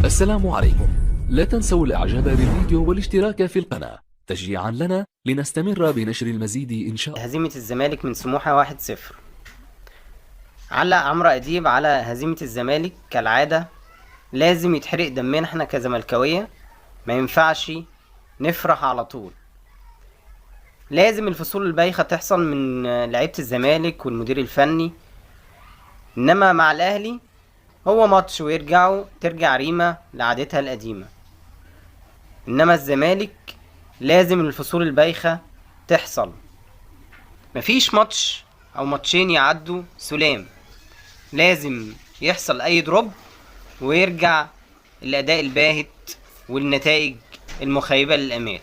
السلام عليكم. لا تنسوا الاعجاب بالفيديو والاشتراك في القناة تشجيعا لنا لنستمر بنشر المزيد ان شاء الله. هزيمة الزمالك من سموحة 1-0. علق عمرو أديب على هزيمة الزمالك كالعادة. لازم يتحرق دمنا احنا كزملكاوية، ما ينفعش نفرح على طول. لازم الفصول البايخة تحصل من لعيبة الزمالك والمدير الفني، انما مع الاهلي هو ماتش ترجع ريما لعادتها القديمة. انما الزمالك لازم الفصول البايخة تحصل، مفيش ماتش او ماتشين يعدوا سلام، لازم يحصل اي دروب ويرجع الاداء الباهت والنتائج المخيبة للامال.